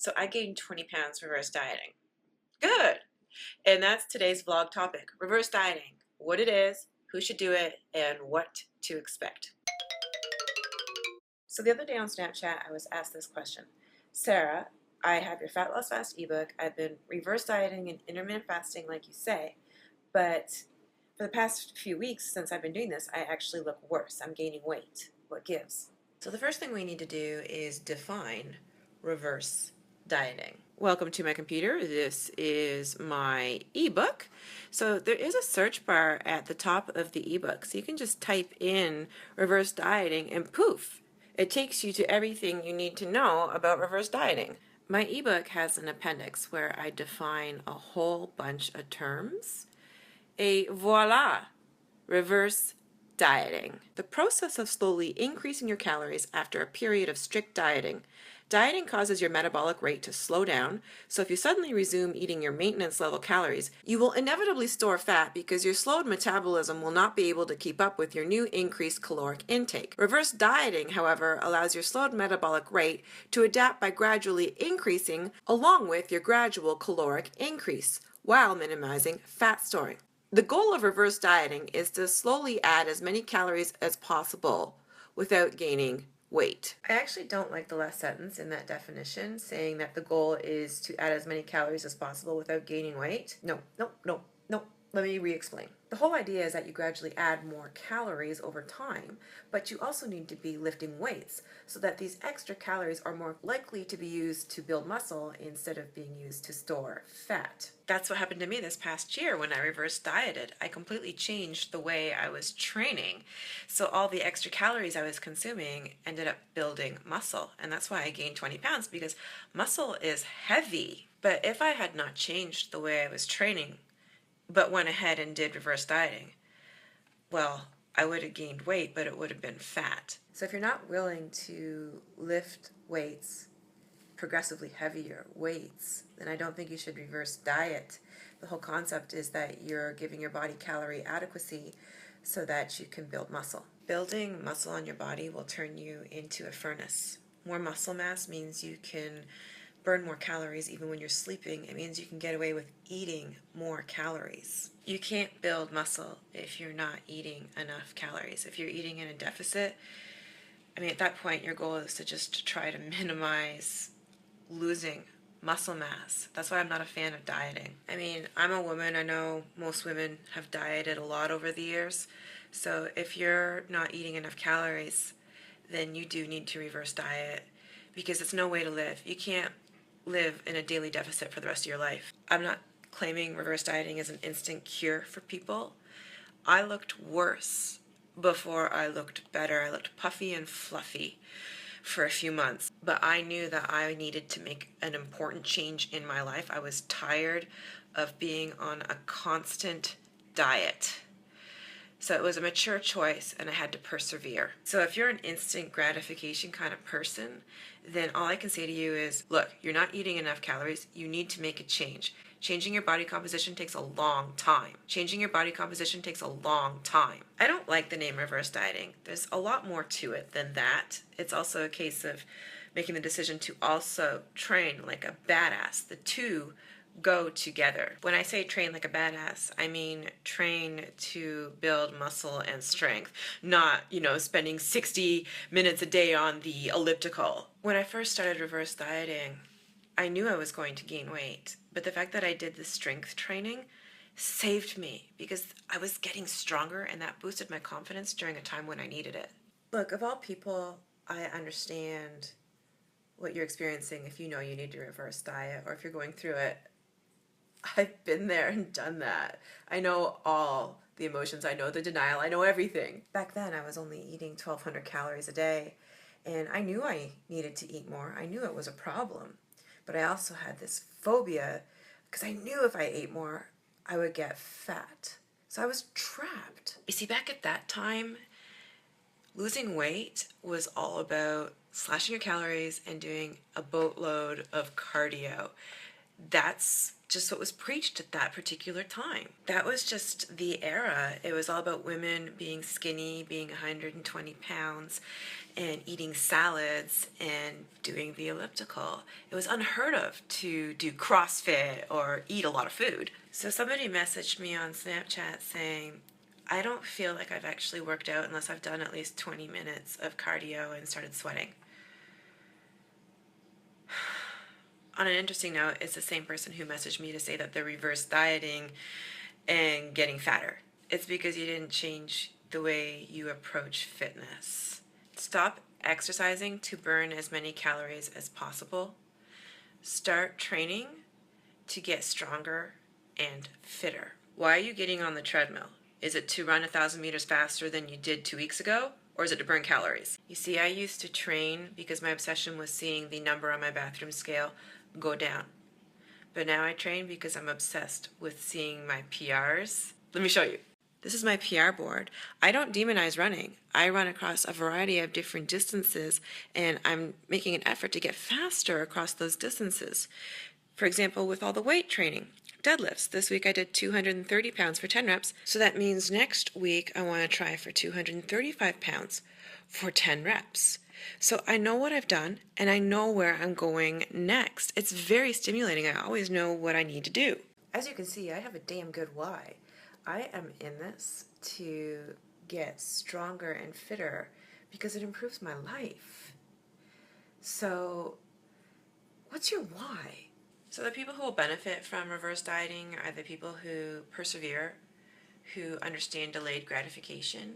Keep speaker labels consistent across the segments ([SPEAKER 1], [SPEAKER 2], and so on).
[SPEAKER 1] So I gained 20 pounds reverse dieting. Good. And that's today's vlog topic, reverse dieting, what it is, who should do it, and what to expect. So the other day on Snapchat, I was asked this question. Sarah, I have your Fat Loss Fast ebook. I've been reverse dieting and intermittent fasting like you say, but for the past few weeks since I've been doing this, I actually look worse. I'm gaining weight. What gives? So the first thing we need to do is define reverse dieting. Welcome to my computer. This is my ebook. So there is a search bar at the top of the ebook. So you can just type in reverse dieting and poof, it takes you to everything you need to know about reverse dieting. My ebook has an appendix where I define a whole bunch of terms. Et voila, reverse dieting. The process of slowly increasing your calories after a period of strict dieting. Dieting causes your metabolic rate to slow down, so if you suddenly resume eating your maintenance level calories, you will inevitably store fat because your slowed metabolism will not be able to keep up with your new increased caloric intake. Reverse dieting, however, allows your slowed metabolic rate to adapt by gradually increasing along with your gradual caloric increase, while minimizing fat storing. The goal of reverse dieting is to slowly add as many calories as possible without gaining weight. I actually don't like the last sentence in that definition, saying that the goal is to add as many calories as possible without gaining weight. No, no, no, no. Let me re-explain. The whole idea is that you gradually add more calories over time, but you also need to be lifting weights so that these extra calories are more likely to be used to build muscle instead of being used to store fat. That's what happened to me this past year when I reverse dieted. I completely changed the way I was training. So all the extra calories I was consuming ended up building muscle. And that's why I gained 20 pounds, because muscle is heavy. But if I had not changed the way I was training, but went ahead and did reverse dieting, well, I would have gained weight, but it would have been fat. So if you're not willing to lift weights, progressively heavier weights, then I don't think you should reverse diet. The whole concept is that you're giving your body calorie adequacy so that you can build muscle. Building muscle on your body will turn you into a furnace. More muscle mass means you can burn more calories even when you're sleeping. It means you can get away with eating more calories. You can't build muscle if you're not eating enough calories. If you're eating in a deficit, at that point your goal is to just try to minimize losing muscle mass. That's why I'm not a fan of dieting. I'm a woman. I know most women have dieted a lot over the years. So if you're not eating enough calories, then you do need to reverse diet, because it's no way to live. You can't live in a daily deficit for the rest of your life. I'm not claiming reverse dieting is an instant cure for people. I looked worse before I looked better. I looked puffy and fluffy for a few months, but I knew that I needed to make an important change in my life. I was tired of being on a constant diet. So it was a mature choice, and I had to persevere. So if you're an instant gratification kind of person, then all I can say to you is, look, you're not eating enough calories. You need to make a change. Changing your body composition takes a long time. Changing your body composition takes a long time. I don't like the name reverse dieting. There's a lot more to it than that. It's also a case of making the decision to also train like a badass. The two go together. When I say train like a badass, I mean train to build muscle and strength, not, spending 60 minutes a day on the elliptical. When I first started reverse dieting, I knew I was going to gain weight, but the fact that I did the strength training saved me because I was getting stronger, and that boosted my confidence during a time when I needed it. Look, of all people, I understand what you're experiencing if you know you need to reverse diet, or if you're going through it. I've been there and done that. I know all the emotions. I know the denial. I know everything. Back then, I was only eating 1,200 calories a day, and I knew I needed to eat more. I knew it was a problem, but I also had this phobia because I knew if I ate more, I would get fat. So I was trapped. You see, back at that time, losing weight was all about slashing your calories and doing a boatload of cardio. that's just what was preached at that particular time. That was just the era. It was all about women being skinny, being 120 pounds, and eating salads and doing the elliptical. It was unheard of to do CrossFit or eat a lot of food. So somebody messaged me on Snapchat saying, I don't feel like I've actually worked out unless I've done at least 20 minutes of cardio and started sweating. On an interesting note, it's the same person who messaged me to say that they're reverse dieting and getting fatter. It's because you didn't change the way you approach fitness. Stop exercising to burn as many calories as possible. Start training to get stronger and fitter. Why are you getting on the treadmill? Is it to run 1,000 meters faster than you did 2 weeks ago? Or is it to burn calories? You see, I used to train because my obsession was seeing the number on my bathroom scale go down. But now I train because I'm obsessed with seeing my PRs. Let me show you. This is my PR board. I don't demonize running. I run across a variety of different distances, and I'm making an effort to get faster across those distances. For example, with all the weight training, deadlifts. This week I did 230 pounds for 10 reps, so that means next week I want to try for 235 pounds for 10 reps. So I know what I've done, and I know where I'm going next. It's very stimulating. I always know what I need to do. As you can see, I have a damn good why. I am in this to get stronger and fitter because it improves my life. So, what's your why? So the people who will benefit from reverse dieting are the people who persevere, who understand delayed gratification,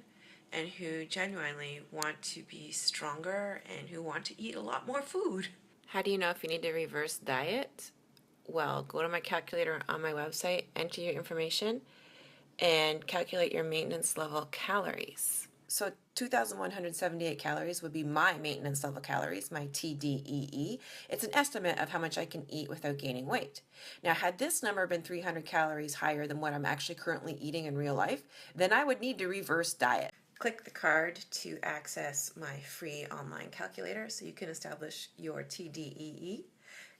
[SPEAKER 1] and who genuinely want to be stronger and who want to eat a lot more food. How do you know if you need to reverse diet? Well, go to my calculator on my website, enter your information, and calculate your maintenance level calories. So 2,178 calories would be my maintenance level calories, my TDEE. It's an estimate of how much I can eat without gaining weight. Now, had this number been 300 calories higher than what I'm actually currently eating in real life, then I would need to reverse diet. Click the card to access my free online calculator so you can establish your TDEE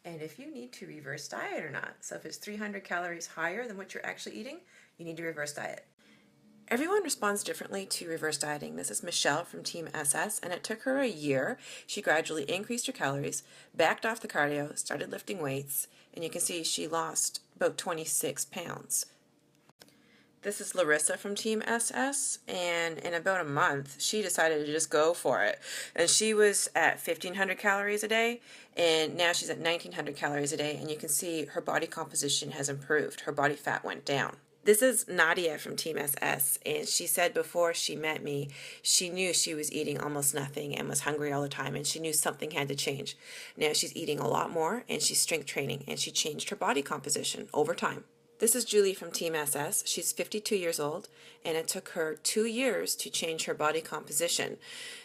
[SPEAKER 1] and if you need to reverse diet or not. So if it's 300 calories higher than what you're actually eating, you need to reverse diet. Everyone responds differently to reverse dieting. This is Michelle from Team SS, and it took her a year. She gradually increased her calories, backed off the cardio, started lifting weights, and you can see she lost about 26 pounds. This is Larissa from Team SS, and in about a month, she decided to just go for it. And she was at 1,500 calories a day, and now she's at 1,900 calories a day, and you can see her body composition has improved. Her body fat went down. This is Nadia from Team SS, and she said before she met me, she knew she was eating almost nothing and was hungry all the time, and she knew something had to change. Now she's eating a lot more, and she's strength training, and she changed her body composition over time. This is Julie from Team SS. She's 52 years old, and it took her 2 years to change her body composition.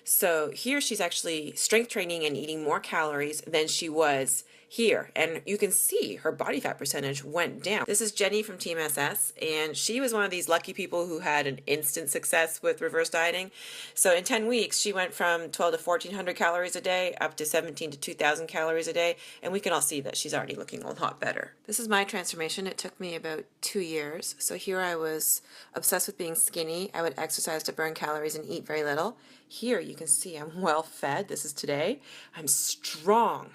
[SPEAKER 1] So here she's actually strength training and eating more calories than she was here, and you can see her body fat percentage went down. This is Jenny from Team SS, and she was one of these lucky people who had an instant success with reverse dieting. So in 10 weeks, she went from 12 to 1,400 calories a day up to 17 to 2,000 calories a day, and we can all see that she's already looking a lot better. This is my transformation. It took me about 2 years. So here I was obsessed with being skinny. I would exercise to burn calories and eat very little. Here you can see I'm well fed. This is today. I'm strong.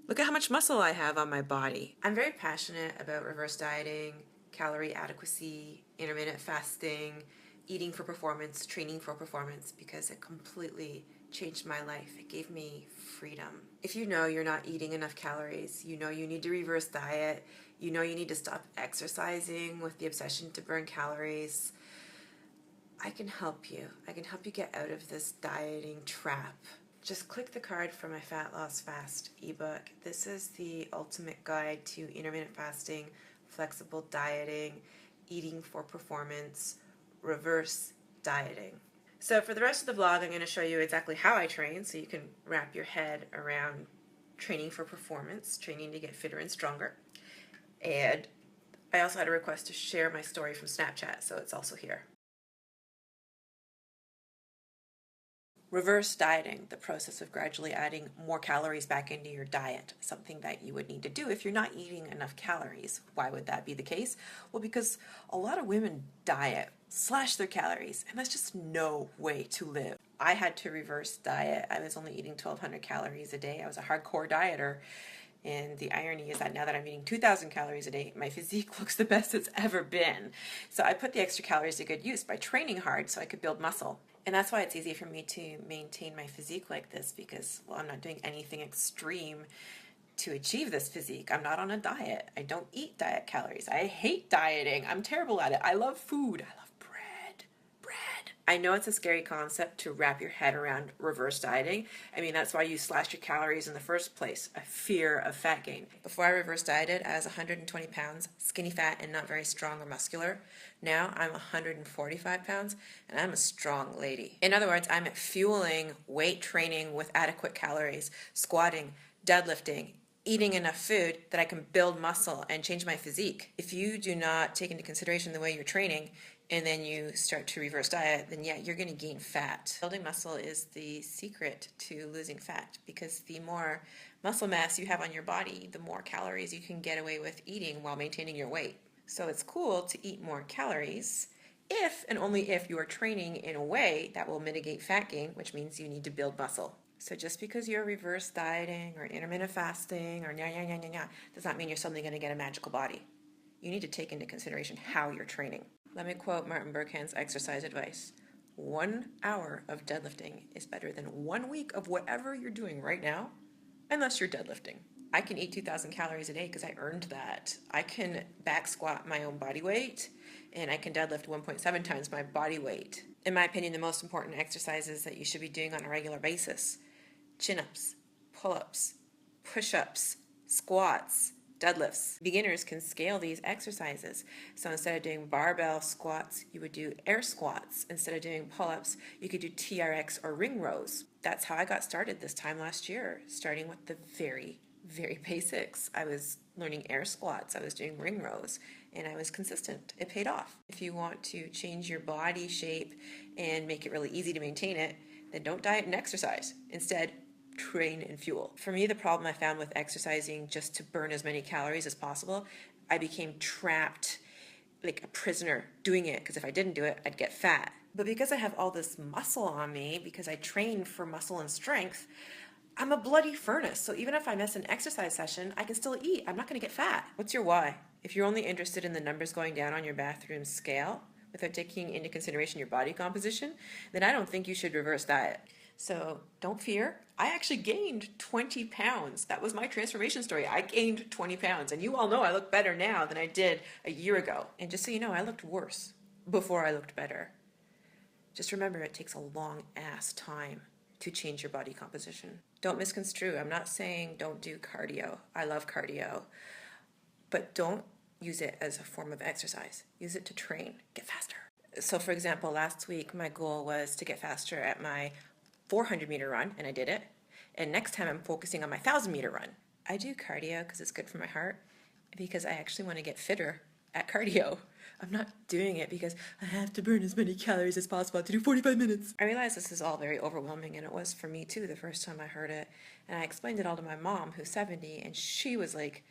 [SPEAKER 1] Look at how much muscle I have on my body. I'm very passionate about reverse dieting, calorie adequacy, intermittent fasting, eating for performance, training for performance, because it completely changed my life. It gave me freedom. If you know you're not eating enough calories, you know you need to reverse diet, you know you need to stop exercising with the obsession to burn calories, I can help you. I can help you get out of this dieting trap. Just click the card for my Fat Loss Fast ebook. This is the ultimate guide to intermittent fasting, flexible dieting, eating for performance, reverse dieting. So for the rest of the vlog, I'm going to show you exactly how I train so you can wrap your head around training for performance, training to get fitter and stronger. And I also had a request to share my story from Snapchat, so it's also here.
[SPEAKER 2] Reverse dieting, the process of gradually adding more calories back into your diet, something that you would need to do if you're not eating enough calories. Why would that be the case? Well, because a lot of women diet, slash their calories, and that's just no way to live. I had to reverse diet. I was only eating 1,200 calories a day. I was a hardcore dieter. And the irony is that now that I'm eating 2,000 calories a day, my physique looks the best it's ever been. So I put the extra calories to good use by training hard so I could build muscle. And that's why it's easy for me to maintain my physique like this because, well, I'm not doing anything extreme to achieve this physique. I'm not on a diet. I don't eat diet calories. I hate dieting. I'm terrible at it. I love food. I love bread. I know it's a scary concept to wrap your head around reverse dieting. I mean, that's why you slash your calories in the first place, a fear of fat gain. Before I reverse dieted, I was 120 pounds, skinny fat and not very strong or muscular. Now I'm 145 pounds and I'm a strong lady. In other words, I'm fueling weight training with adequate calories, squatting, deadlifting, eating enough food that I can build muscle and change my physique. If you do not take into consideration the way you're training and then you start to reverse diet, then yeah, you're going to gain fat. Building muscle is the secret to losing fat because the more muscle mass you have on your body, the more calories you can get away with eating while maintaining your weight. So it's cool to eat more calories if and only if you are training in a way that will mitigate fat gain, which means you need to build muscle. So just because you're reverse dieting or intermittent fasting or does not mean you're suddenly going to get a magical body. You need to take into consideration how you're training. Let me quote Martin Berkhan's exercise advice. 1 hour of deadlifting is better than 1 week of whatever you're doing right now, unless you're deadlifting. I can eat 2,000 calories a day because I earned that. I can back squat my own body weight, and I can deadlift 1.7 times my body weight. In my opinion, the most important exercises that you should be doing on a regular basis: chin-ups, pull-ups, push-ups, squats, deadlifts. Beginners can scale these exercises. So instead of doing barbell squats, you would do air squats. Instead of doing pull-ups, you could do TRX or ring rows. That's how I got started this time last year, starting with the very basics. I was learning air squats, I was doing ring rows, and I was consistent. It paid off. If you want to change your body shape and make it really easy to maintain it, then don't diet and exercise. Instead, train and fuel. For me, the problem I found with exercising just to burn as many calories as possible, I became trapped like a prisoner doing it because if I didn't do it, I'd get fat. But because I have all this muscle on me, because I train for muscle and strength, I'm a bloody furnace. So even if I miss an exercise session, I can still eat. I'm not going to get fat. What's your why? If you're only interested in the numbers going down on your bathroom scale without taking into consideration your body composition, then I don't think you should reverse diet. So don't fear. I actually gained 20 pounds. That was my transformation story. I gained 20 pounds. And you all know I look better now than I did a year ago. And just so you know, I looked worse before I looked better. Just remember, it takes a long ass time to change your body composition. Don't misconstrue. I'm not saying don't do cardio. I love cardio. But don't use it as a form of exercise. Use it to train. Get faster. So for example, last week my goal was to get faster at my 400-meter run, and I did it. And next time I'm focusing on my 1,000-meter run. I do cardio because it's good for my heart, because I actually want to get fitter at cardio. I'm not doing it because I have to burn as many calories as possible to do 45 minutes. I realize this is all very overwhelming, and it was for me too the first time I heard it. And I explained it all to my mom, who's 70, and she was like,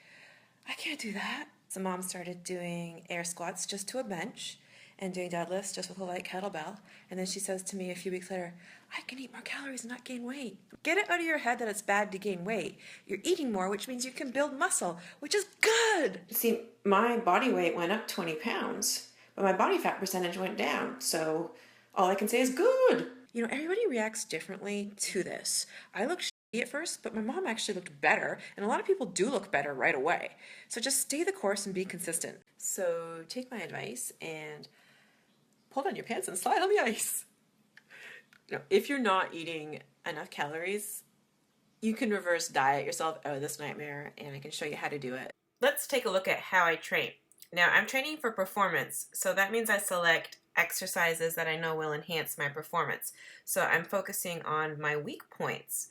[SPEAKER 2] I can't do that. So mom started doing air squats just to a bench and doing deadlifts just with a light kettlebell. And then she says to me a few weeks later, I can eat more calories and not gain weight. Get it out of your head that it's bad to gain weight. You're eating more, which means you can build muscle, which is good. See, my body weight went up 20 pounds, but my body fat percentage went down. So all I can say is good. You know, everybody reacts differently to this. I look shitty at first, but my mom actually looked better, and a lot of people do look better right away. So just stay the course and be consistent. So take my advice and pull down your pants and slide on the ice. You know, if you're not eating enough calories, you can reverse diet yourself out of this nightmare, and I can show you how to do it. Let's take a look at how I train. Now, I'm training for performance, so that means I select exercises that I know will enhance my performance. So I'm focusing on my weak points.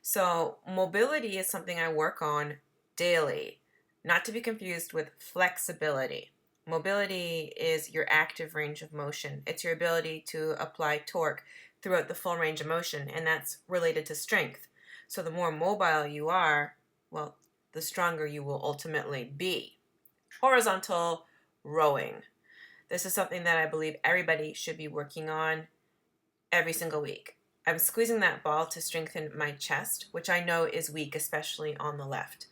[SPEAKER 2] So mobility is something I work on daily, not to be confused with flexibility. Mobility is your active range of motion. It's your ability to apply torque
[SPEAKER 1] throughout the full range of motion, and that's related to strength. So the more mobile you are, well, the stronger you will ultimately be. Horizontal rowing. This is something that I believe everybody should be working on every single week. I'm squeezing that ball to strengthen my chest, which I know is weak, especially on the left.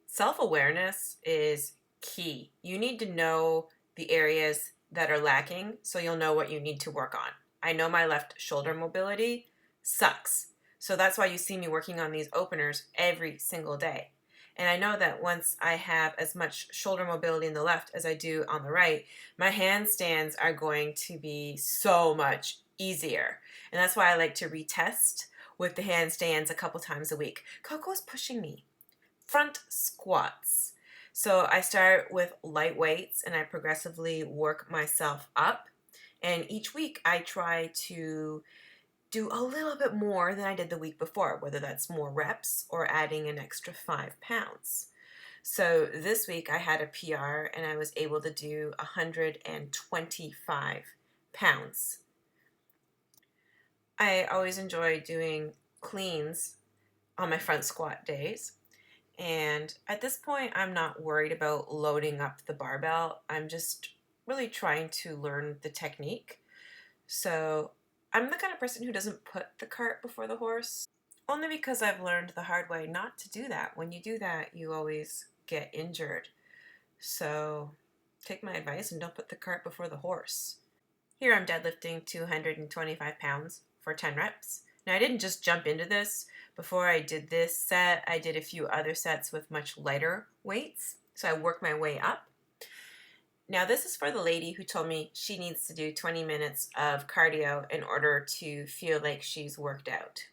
[SPEAKER 1] Self-awareness is key. You need to know the areas that are lacking so you'll know what you need to work on. I know my left shoulder mobility sucks. So that's why you see me working on these openers every single day. And I know that once I have as much shoulder mobility in the left as I do on the right, my handstands are going to be so much easier. And that's why I like to retest with the handstands a couple times a week. Coco's pushing me. Front squats. So I start with light weights and I progressively work myself up. And each week I try to do a little bit more than I did the week before, whether that's more reps or adding an extra 5 pounds. So this week I had a PR and I was able to do 125 pounds. I always enjoy doing cleans on my front squat days. And at this point, I'm not worried about loading up the barbell. I'm just really trying to learn the technique. So I'm the kind of person who doesn't put the cart before the horse, only because I've learned the hard way not to do that. When you do that, you always get injured. So take my advice and don't put the cart before the horse. Here I'm deadlifting 225 pounds for 10 reps. Now I didn't just jump into this. Before I did this set, I did a few other sets with much lighter weights. So I worked my way up. Now this is for the lady who told me she needs to do 20 minutes of cardio in order to feel like she's worked out.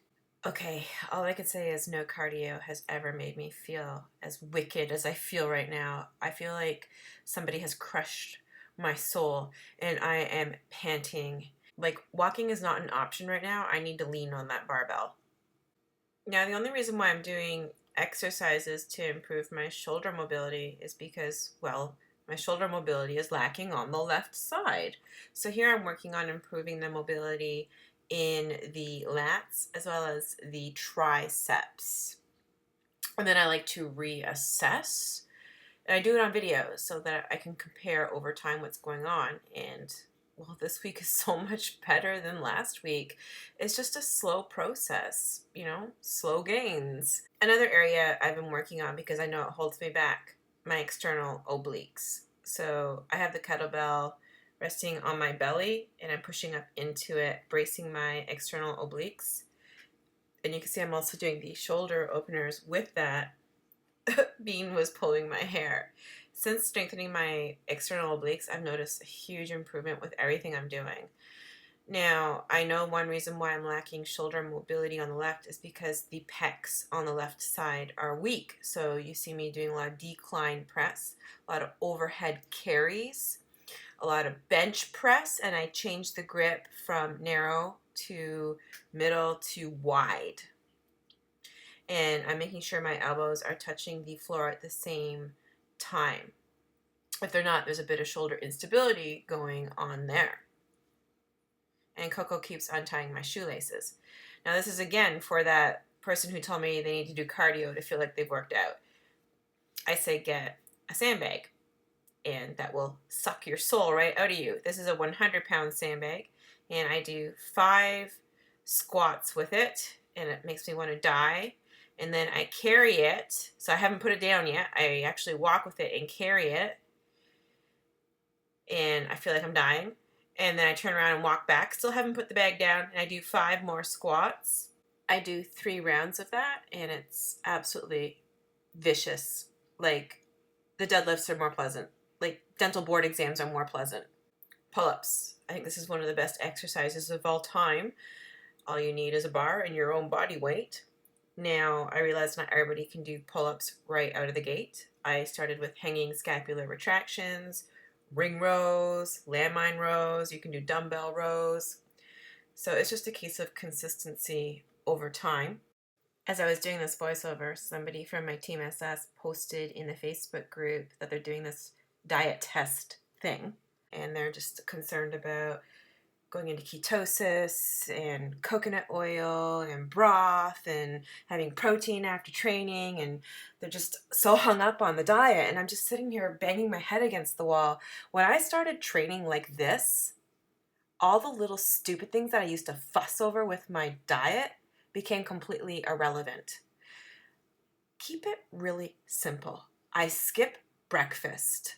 [SPEAKER 1] Okay, all I can say is no cardio has ever made me feel as wicked as I feel right now. I feel like somebody has crushed my soul and I am panting. Like walking is not an option right now. I need to lean on that barbell. Now the only reason why I'm doing exercises to improve my shoulder mobility is because, well, my shoulder mobility is lacking on the left side. So here I'm working on improving the mobility in the lats as well as the triceps. And then I like to reassess. And I do it on videos so that I can compare over time what's going on. And well, this week is so much better than last week. It's just a slow process, slow gains. Another area I've been working on because I know it holds me back, my external obliques. So I have the kettlebell resting on my belly and I'm pushing up into it, bracing my external obliques. And you can see I'm also doing the shoulder openers with that. Bean was pulling my hair. Since strengthening my external obliques, I've noticed a huge improvement with everything I'm doing. Now, I know one reason why I'm lacking shoulder mobility on the left is because the pecs on the left side are weak. So you see me doing a lot of decline press, a lot of overhead carries, a lot of bench press, and I changed the grip from narrow to middle to wide. And I'm making sure my elbows are touching the floor at the same time. If they're not, there's a bit of shoulder instability going on there. And Coco keeps untying my shoelaces. Now this is again for that person who told me they need to do cardio to feel like they've worked out. I say get a sandbag and that will suck your soul right out of you. This is a 100-pound sandbag and I do 5 squats with it and it makes me want to die. And then I carry it, so I haven't put it down yet. I actually walk with it and carry it. And I feel like I'm dying. And then I turn around and walk back. Still haven't put the bag down. And I do 5 more squats. I do 3 rounds of that. And it's absolutely vicious. Like, the deadlifts are more pleasant. Like, dental board exams are more pleasant. Pull-ups. I think this is one of the best exercises of all time. All you need is a bar and your own body weight. Now, I realize not everybody can do pull-ups right out of the gate. I started with hanging scapular retractions, ring rows, landmine rows. You can do dumbbell rows. So it's just a case of consistency over time. As I was doing this voiceover, somebody from my Team SS posted in the Facebook group that they're doing this diet test thing. And they're just concerned about going into ketosis and coconut oil and broth and having protein after training, and they're just so hung up on the diet, and I'm just sitting here banging my head against the wall. When I started training like this, all the little stupid things that I used to fuss over with my diet became completely irrelevant. Keep it really simple. I skip breakfast.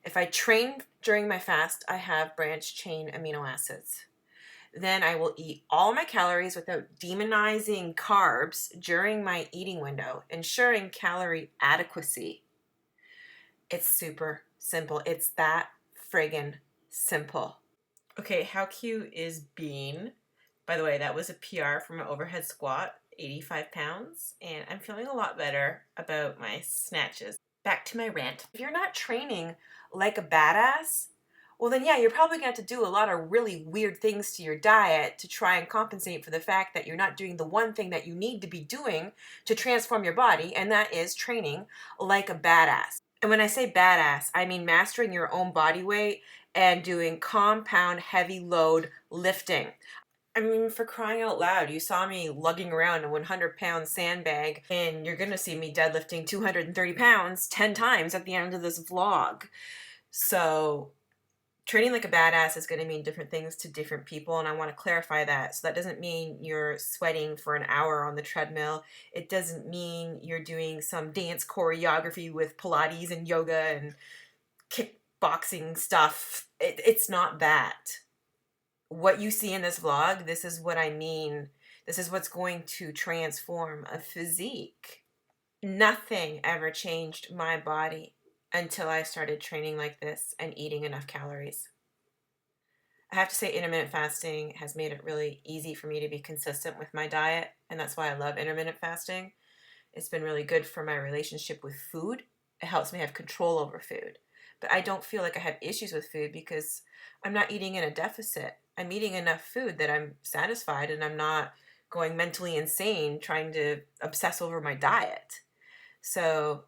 [SPEAKER 1] If I train during my fast, I have branched chain amino acids. Then I will eat all my calories without demonizing carbs during my eating window, ensuring calorie adequacy. It's super simple. It's that friggin' simple. Okay, how cute is Bean? By the way, that was a PR from an overhead squat, 85 pounds, and I'm feeling a lot better about my snatches. Back to my rant. If you're not training like a badass, well then yeah, you're probably going to have to do a lot of really weird things to your diet to try and compensate for the fact that you're not doing the one thing that you need to be doing to transform your body, and that is training like a badass. And when I say badass, I mean mastering your own body weight and doing compound heavy load lifting. I mean, for crying out loud, you saw me lugging around a 100-pound sandbag, and you're gonna see me deadlifting 230 pounds 10 times at the end of this vlog. So training like a badass is going to mean different things to different people, and I want to clarify that. So that doesn't mean you're sweating for an hour on the treadmill. It doesn't mean you're doing some dance choreography with Pilates and yoga and kickboxing stuff. It's not that. What you see in this vlog, this is what I mean. This is what's going to transform a physique. Nothing ever changed my body until I started training like this and eating enough calories. I have to say intermittent fasting has made it really easy for me to be consistent with my diet, and that's why I love intermittent fasting. It's been really good for my relationship with food. It helps me have control over food. But I don't feel like I have issues with food because I'm not eating in a deficit. I'm eating enough food that I'm satisfied, and I'm not going mentally insane trying to obsess over my diet. So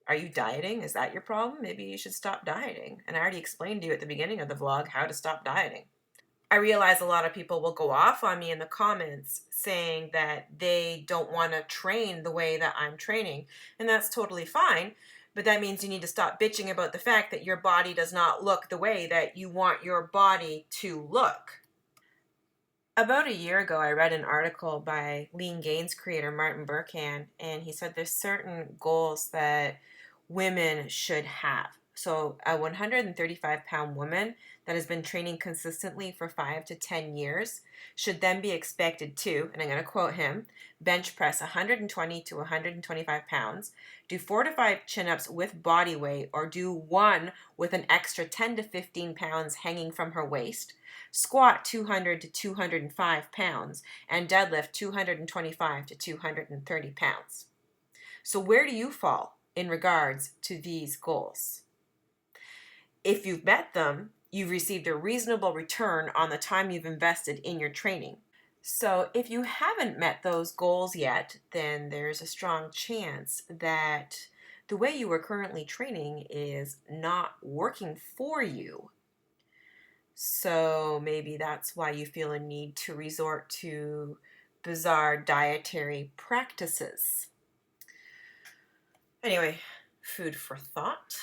[SPEAKER 1] are you dieting? Is that your problem? Maybe you should stop dieting. And I already explained to you at the beginning of the vlog how to stop dieting. I realize a lot of people will go off on me in the comments saying that they don't want to train the way that I'm training. And that's totally fine. But that means you need to stop bitching about the fact that your body does not look the way that you want your body to look. About a year ago, I read an article by Lean Gains creator Martin Burkhan, and he said there's certain goals that women should have. So a 135-pound woman that has been training consistently for 5 to 10 years should then be expected to, and I'm going to quote him, bench press 120 to 125 pounds, do 4 to 5 chin-ups with body weight, or do one with an extra 10 to 15 pounds hanging from her waist, squat 200 to 205 pounds, and deadlift 225 to 230 pounds. So where do you fall in regards to these goals? If you've met them, you've received a reasonable return on the time you've invested in your training. So if you haven't met those goals yet, then there's a strong chance that the way you are currently training is not working for you. So maybe that's why you feel a need to resort to bizarre dietary practices. Anyway, food for thought.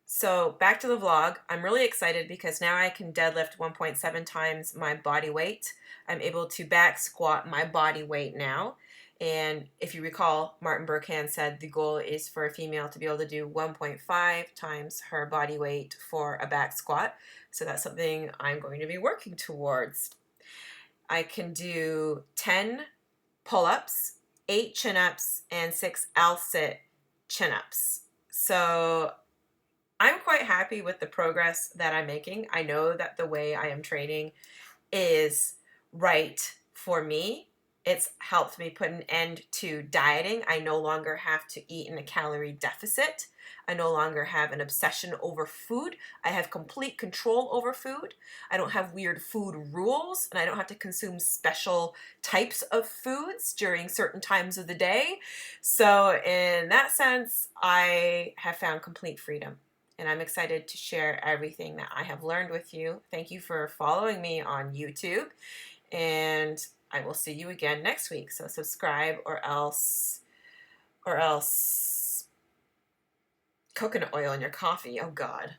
[SPEAKER 1] So back to the vlog. I'm really excited because now I can deadlift 1.7 times my body weight. I'm able to back squat my body weight now. And if you recall, Martin Burkhan said the goal is for a female to be able to do 1.5 times her body weight for a back squat. So that's something I'm going to be working towards. I can do 10 pull-ups, 8 chin-ups, and 6 L-sit chin-ups. So I'm quite happy with the progress that I'm making. I know that the way I am training is right for me. It's helped me put an end to dieting. I no longer have to eat in a calorie deficit. I no longer have an obsession over food. I have complete control over food. I don't have weird food rules, and I don't have to consume special types of foods during certain times of the day. So in that sense, I have found complete freedom. and I'm excited to share everything that I have learned with you. Thank you for following me on YouTube, and I will see you again next week. So subscribe, or else coconut oil in your coffee. Oh God.